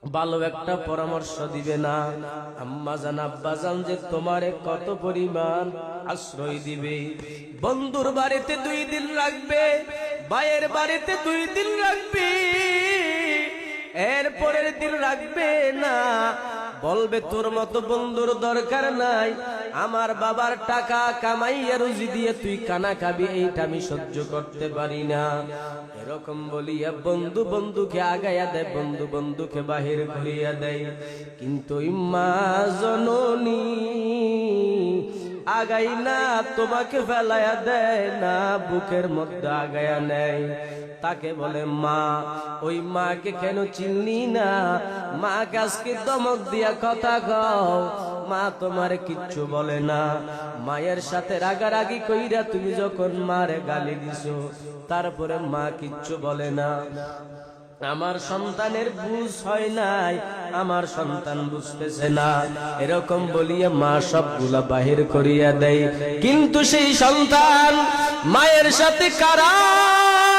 ভালো একটা পরামর্শ দিবে না। আম্মা জান আব্বা জান যে তোমারে কত পরিমাণ আশ্রয় দিবে। বন্ধুর বাড়িতে 2 দিন রাখবে, ভাইয়ের বাড়িতে 2 দিন রাখবে, এর পরের দিন রাখবে না। বলবে তোর মতো বন্ধুর দরকার নাই, আমার বাবার টাকা কামাইয়া রুজি দিয়ে তুই কানা খাবি, এইটা আমি সহ্য করতে পারি না। এরকম বলিয়া বন্ধু বন্ধুকে আগাইয়া দেয়, বন্ধু বন্ধুকে বাহির করিয়া দেয়। কিন্তু মা জননী আগাই না, তোমাকে ফেলাইয়া দেয় না, বুকের মধ্যে আগাইয়া নেয়। তাকে বলে মা। ওই মাকে কেন চিনলি না? মাকে আজকে দমক দিয়া কথা কও। মা তোমার কিচ্ছু বলে না। মায়ের সাথে রাগারাগি কইরা তুমি যখন মারে গালি দিছো, তারপরে মা কিচ্ছু বলে না। আমার সন্তানের বুঝ হয় নাই, আমার সন্তান বুঝতেছে না, এরকম বলিয়া মা সবগুলা বাহির করিয়া দেয়। কিন্তু সেই সন্তান মায়ের সাথে খারাপ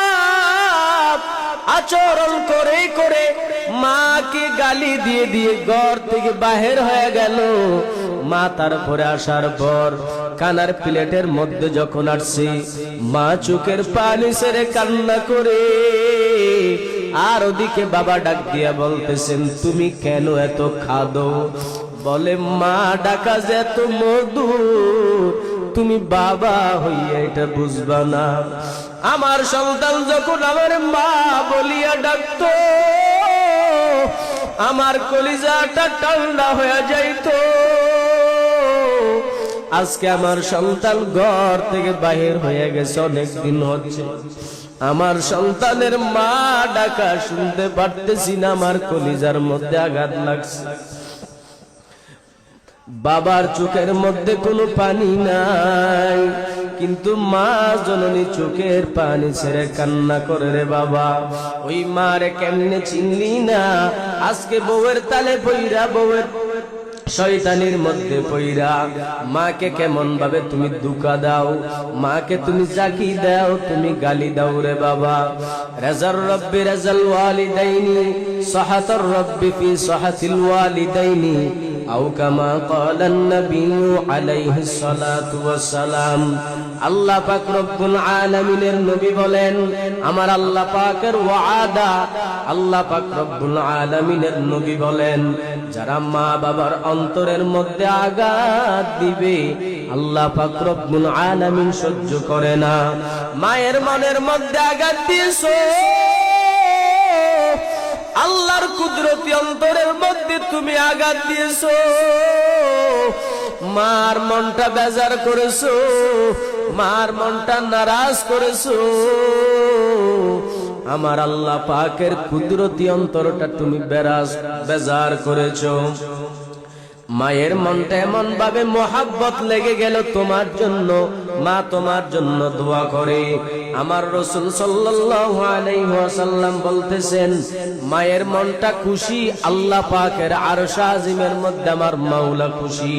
আচরণ করে করে মাকে গালি দিয়ে দিয়ে ঘর থেকে বাহির হয়ে গেল। মা তারপরে আসার পর কানার প্লেটের মধ্যে যখন আসছে, মা চোখের পানি ছেড়ে কান্না করে। আর ওদিকে বাবা ডাক দিয়া বলতেছেন, তুমি কেন এত খাদো? বলে মা ডাকা যে এত মধুর, তুমি বাবা হইয়া এটা বুঝবা না। আমার সন্তান যখন আমার মা বলিয়া ডাকতো, আমার কলিজাটা ঠান্ডা হয়ে যাইতো। আজকে আমার সন্তান ঘর থেকে বাহির হয়ে গেছে, অনেক দিন হচ্ছে, আমার সন্তানের মা ডাকা শুনতে পারতেছি না, আমার কলিজার মধ্যে আঘাত লাগছে। বাবার চোখের মধ্যে কোনো পানি নাই, কিন্তু মা জননী চোখের পানি ছেড়ে কান্না করে। রে বাবা, ওই মারে কেমনে চিনলি না? আজকে বউয়ের তালে পইরা, বউয়ের শয়তানির মধ্যে পইরা মাকে কেমন ভাবে তুমি দুকা দাও, মাকে তুমি জাকি দাও, তুমি গালি দাও। রে বাবা, রাজার রব্বি রাজাল ওয়ালিদাইনি, সাহাতার রব্বি ফি সাহাতিল ওয়ালিদাইনি, আও কামা ক্বালান নবিয়্যু আলাইহিস সালাতু ওয়াস সালাম। আল্লাহ পাক রব্বুল আলামিনের নবী বলেন, আমার আল্লাহ পাকের ওয়াদা, আল্লাহ পাক রব্বুল আলামিনের নবী বলেন, যারা মা বাবার অন্তরের মধ্যে আঘাত দিবে আল্লাহ পাক রব্বুল আলামিন সহ্য করে না। মায়ের মনের মধ্যে আঘাত দিয়েছো, আল্লাহর কুদরতি অন্তরের মধ্যে তুমি আঘাত দিয়েছো, মার মনটা বেজার করেছো, মার মনটা নারাজ করেছো। আমার আল্লাহ পাকের কুদরতি অন্তরটা তুমি বেজার করেছো। মায়ের মনটা এমন ভাবে মোহাব্বত লেগে গেল তোমার জন্য, মা তোমার জন্য দোয়া করে। আমার রাসূল সাল্লাল্লাহু আলাইহি ওয়াসাল্লাম বলতেছেন, মায়ের মনটা খুশি, আল্লাহ পাকের আরশ আজিমের মধ্যে আমার মাওলা খুশি।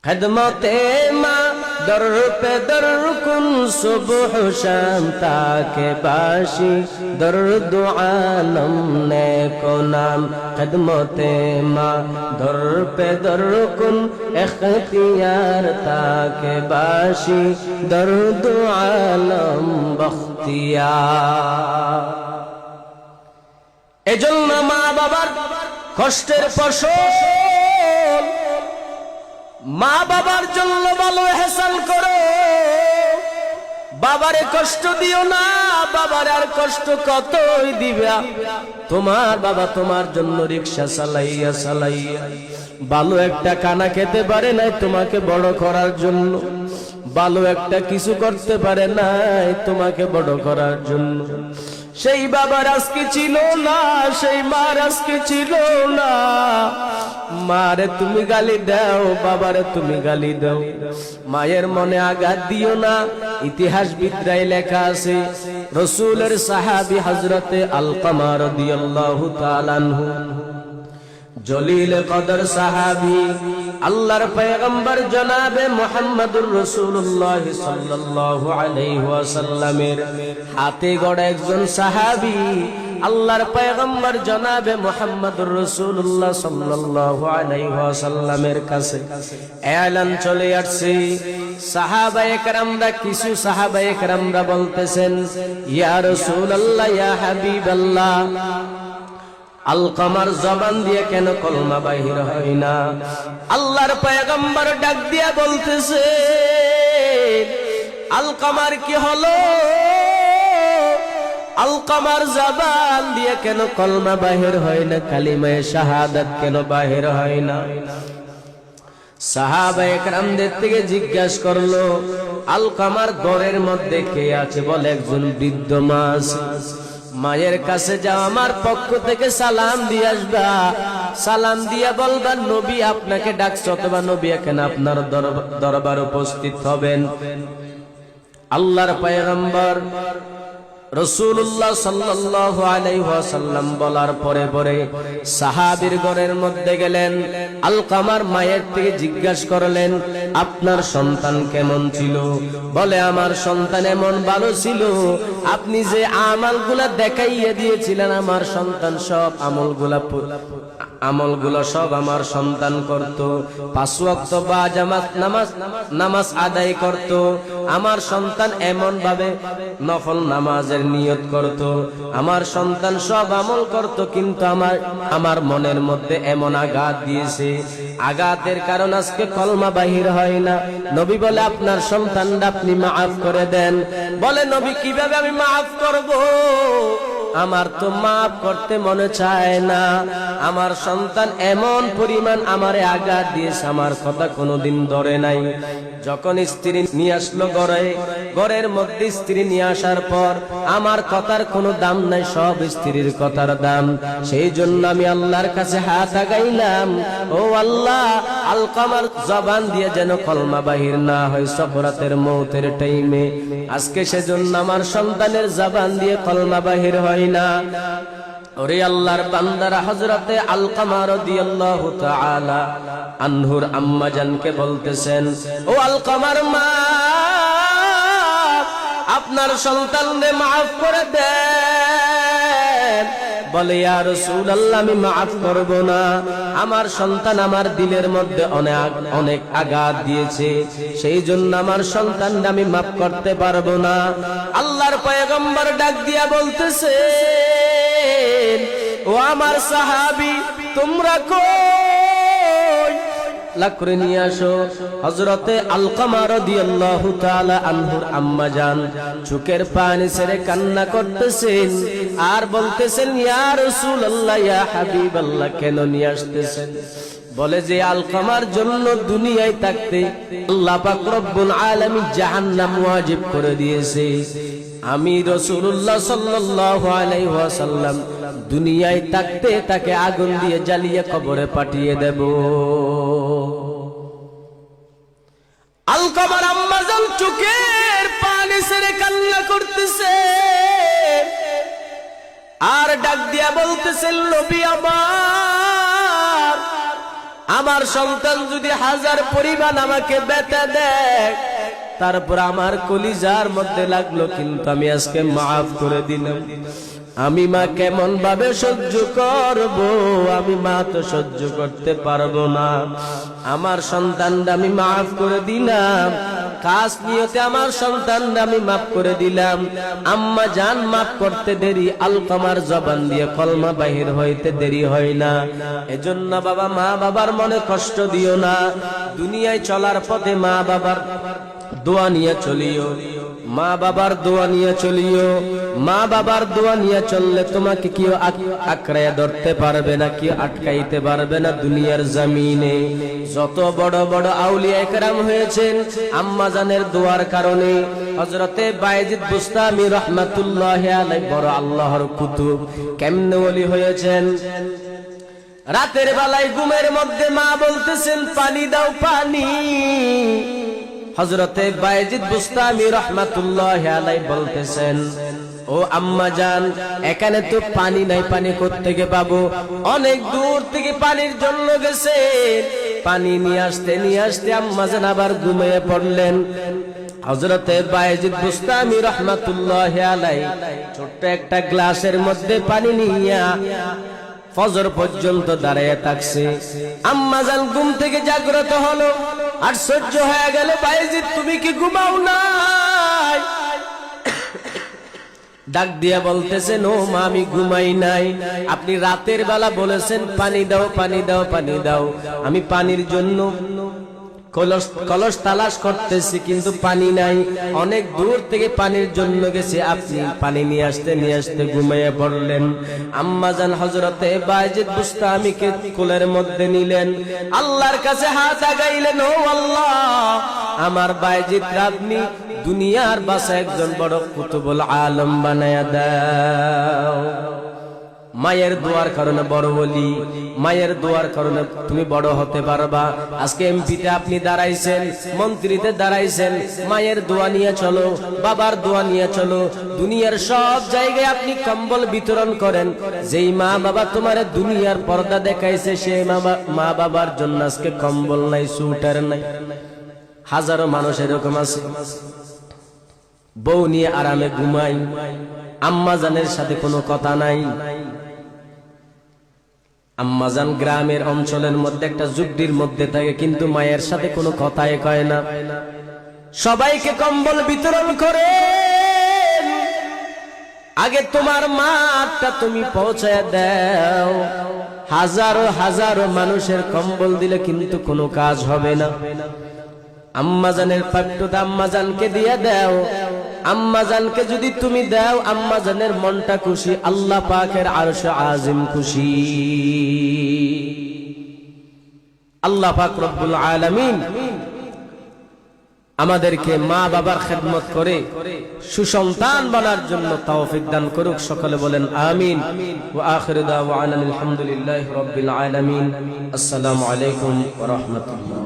খিদমতে মা দর পে দর কুন সুবহ শাম তাকে বাসি দরদ আলম নে কো নাম। খিদমতে মা দর পে দর কুন ইখতিয়ার তাকে বাসি দরদ আলম বখতিয়ার। এজন্য মা বাবার কষ্টের ফসল, মা বাবার জন্য ভালো ইহসান করো, বাবারে কষ্ট দিও না। বাবার আর কষ্ট কতই দিবা? তোমার বাবা তোমার জন্য রিকশা চালাইয়া চালাইয়া ভালো একটা কানা খেতে পারে নাই তোমাকে বড় করার জন্য, ভালো একটা কিছু করতে পারে নাই তোমাকে বড় করার জন্য। সেই বাবার আজকে ছিল না, সেই মার আজকে ছিল না। মারে তুমি গালি দাও, বাবারে তুমি গালি দাও, মায়ের মনে আঘাত দিও না। ইতিহাস বিদ্যায় লেখা আছে, রাসূলের সাহাবী হযরতে আলকামা রাদিয়াল্লাহু তাআলা আনহু, জলিল কদর সাহাবী আল্লাহর পয়গম্বর জনাবে মুহাম্মদুর রাসূলুল্লাহ সাল্লাল্লাহু আলাইহি ওয়াসাল্লামের হাতে গড়া একজন সাহাবী আল্লাহর পয়গম্বর জনাবে মুহাম্মদুর রাসূলুল্লাহ সাল্লাল্লাহু আলাইহি ওয়াসাল্লামের কাছে এলান চলে আসছে। সাহাবায়ে কেরামরা কিছু সাহাবায়ে কেরামরা বলতেছেন, ইয়া রাসূলুল্লাহ, ইয়া হাবিবাল্লাহ, আলকামার জবান দিয়ে কেন কলমা বাহির হয় না? আল্লাহর পয়গম্বর ডাক দিয়া বলতেছে, আলকামার কি হলো? আলকামার জবান দিয়ে কেন কলমা বাহির হয় না? কালিমায়ে শাহাদাত কেন বাহির হয় না? সাহাবায়ে কেরামদের থেকে জিজ্ঞাসা করলো, আলকামার ঘরের মধ্যে কে আছে? বলে একজন বৃদ্ধ মা আছে। মায়ের কাছে যাও, আমার পক্ষ থেকে সালাম দিয়ে আসবা, সালাম দিয়া বলবা নবী আপনাকে ডাকছে, অথবা নবী এখানে আপনার দরবার উপস্থিত হবেন। আল্লাহর পয়গম্বর রাসূলুল্লাহ সাল্লাল্লাহু আলাইহি ওয়াসাল্লাম বলার পরে পরে সাহাবীর ঘরের মধ্যে গেলেন। আলকামার মায়ের থেকে জিজ্ঞাসা করলেন, আপনার সন্তান কেমন ছিল? বলে, আমার সন্তান এমন ভালো ছিল, আপনি যে আমলগুলা দেখাইয়া দিয়েছিলেন, আমার সন্তান সব আমলগুলো সব আমার সন্তান করত। 5 ওয়াক্ত বা জামাত নামাজ আদায় করত। আমার সন্তান এমন ভাবে নফল নামাজের নিয়ত করত। আমার সন্তান সব আমল করত, কিন্তু আমার মনের মধ্যে এমন আঘাত দিয়েছে, আঘাতের কারণ আজকে কলমা বাহির হয় না। নবী বলে, আপনার সন্তানটা আপনি মাফ করে দেন। বলে, নবী কিভাবে আমি মাফ করব? আমার তো মাফ করতে মনে চায় না। আমার সন্তান এমন পরিমাণ আমারে আঘাত দিয়েছে, আমার কথা কোনোদিন ধরে নাই। যখন স্ত্রী নিয়ে আসলো ঘরের মধ্যে, স্ত্রী নিয়ে আসার পর আমার কথার কোনো দাম নাই, সব স্ত্রীর কথার দাম। সেই জন্য আমি আল্লাহর কাছে হাত আগাইলাম, ও আল্লাহ, আলকামার জবান দিয়ে যেন কলমা বাহির না হয় সফরাতের মৌতের টাইমে। আজকে সেজন্য আমার সন্তানের জবান দিয়ে কলমা বাহির হয় না। ওরে আল্লাহর বান্দারা, হযরতে আলকামা রাদিয়াল্লাহু তাআলা আনহুর আম্মা জানকে বলতেছেন, ও আলকামার মা, আপনার সন্তানকে maaf করে দেন। বলে, ইয়া রাসূলুল্লাহ, আমি maaf করব না। আমার সন্তান আমার দিলের মধ্যে অনেক আঘাত দিয়েছে, সেই জন্য আমার সন্তানকে আমি maaf করতে পারবো না। আল্লাহর পয়গম্বর ডাক দিয়া বলতেছে, ও আমার সাহাবী, তোমরা কই? লাখ করে নিয়ে আসো। হযরতে আলকামা রাদিয়াল্লাহু তাআলা আনহুর আম্মা জান চোখের পানি ছেড়ে কান্না করতেছেন আর বলতেছেন, ইয়া রাসূলুল্লাহ, ইয়া হাবিবাল্লাহ, কেন নিয়ে আসতেছেন? বলে যে আলকামার জন্য দুনিয়ায় থাকতে আল্লাহ পাক রব্বুল আলামিন জাহান্নাম ওয়াজিব করে দিয়েছে। আমি রাসূলুল্লাহ সাল্লাল্লাহু আলাইহি ওয়াসাল্লাম দুনিয়ায় থাকতে তাকে আগুন দিয়ে জ্বালিয়ে কবরে পাঠিয়ে দেব। আলকামার আম্মা জান চোখের পানি ছেড়ে কান্না করতেছে আর ডাক দিয়া বলতেছেন, নবী আমার সন্তান যদি 1000 পরিমাণ আমাকে ব্যথা দেয়, তারপর আমার কলিজার মধ্যে লাগলো, কিন্তু আমি আজকে maaf করে দিলাম। আমি মা কেমন ভাবে সহ্য করব? আমি মা তো সহ্য করতে পারবো না। আমার সন্তানটা আমি maaf করে দিলাম, খাস নিয়তে আমার সন্তানটা আমি maaf করে দিলাম। আম্মা জান maaf করতে দেরি, আলকামার জবান দিয়ে কলমা বাহির হইতে দেরি হয় না। এজন্য বাবা, মা বাবার মনে কষ্ট দিও না। দুনিয়ায় চলার পথে মা বাবার দোয়া নিয়ে চলিও, মা বাবার দোয়া নিয়ে চলিও। মা বাবার দোয়া নিয়ে চললে তোমাকে কেউ আঁকড়াইয়া ধরতে পারবে না, কেউ আটকাইতে পারবে না দুনিয়ার জমিনে। যত বড় বড় আউলিয়া একরাম হয়েছেন আম্মা জানের দোয়ার কারণে। হযরতে বায়েজিদ বুস্তামি রাহমাতুল্লাহি আলাইহি বড় আল্লাহর কুতুব, কেমনে ওলি হয়েছেন? রাতের বেলায় ঘুমের মধ্যে মা বলতেছেন, পানি দাও, পানি। হযরতে বায়েজিদ বুস্তামি রাহমাতুল্লাহি আলাইহি বলতেছেন, ও আম্মা জান, এখানে তো পানি নাই, পানি কোত্থেকে পাবো? অনেক দূর থেকে পানির জন্য গেছে, পানি নিয়ে আসতে আম্মাজান আবার ঘুমিয়ে পড়লেন। হযরতে বায়েজিদ বুস্তামি রাহমাতুল্লাহি আলাইহি ছোট্ট একটা গ্লাসের মধ্যে পানি নিয়ে ফজর পর্যন্ত দাঁড়িয়ে থাকছে। আম্মাজান ঘুম থেকে জাগ্রত হলো, আশ্চর্য হয়ে গেল, বায়েজিদ তুমি কি ঘুমাও নাই? ডাক দিয়া বলতেছে, নো মা, আমি ঘুমাই নাই। আপনি রাতের বেলা বলেছেন পানি দাও, পানি দাও, পানি দাও। আমি পানির জন্য কলস তালাশ করতেছি, কিন্তু পানি নাই। অনেক দূর থেকে পানির জন্য গেছে, আপনি পানি নিয়ে আসতে ঘুমিয়ে পড়লেন। আম্মাজান হযরতে বায়েজিদ বুস্তামিকে কোলের মধ্যে নিলেন, আল্লাহর কাছে হাত আগাইলেন, ও আল্লাহ, আমার বায়েজিদ আপনি দুনিয়ার বাসা একজন বড় কুতুবুল আলম বানায়া দাও। মায়ের দোয়ার কারণে বড় বলি, মায়ের দোয়ার কারণে তুমি বড় হতে পারবা। আজকে এমপিতে আপনি দাঁড়াইছেন, মন্ত্রীতে দাঁড়াইছেন, মায়ের দোয়া নিয়ে চলো, বাবার দোয়া নিয়ে চলো। দুনিয়ার সব জায়গায় আপনি কম্বল বিতরণ করেন। যেই মা বাবা তোমার দুনিয়ার পর্দা দেখাইছে, সেই মা বাবার জন্য আজকে কম্বল নাই, সুটার নাই। হাজারো মানুষ এরকম আছে, বউ নিয়ে আরামে ঘুমাই, আম্মাজানের সাথে কোনো কথা নাই। আম্মাজান গ্রামের অঞ্চলের মধ্যে একটা ঝুপড়ির মধ্যে থাকে, কিন্তু মায়ের সাথে কোনো কথাই কয় না। সবাইকে কম্বল বিতরণ করে, আগে তোমার মাটা তুমি পৌঁছায় দাও। হাজারো হাজারো মানুষের কম্বল দিলে কিন্তু কোনো কাজ হবে না। আম্মাজানের প্রাপ্যতা আম্মাজানকে দিয়ে দাও। আম্মাজানকে যদি তুমি দাও, আম্মাজানের মনটা খুশি, আল্লাহ পাকের আরশে আজিম খুশি। আল্লাহ পাক রব্বুল আলামিন আমাদেরকে মা বাবার খেদমত করে সুসন্তান বানার জন্য তৌফিক দান করুক। সকলে বলেন আমিন। ওয়া আখিরু দাওয়ানা আলহামদুলিল্লাহি রাব্বিল আলামিন। আসসালামু আলাইকুম ওয়া রাহমাতুল্লাহ।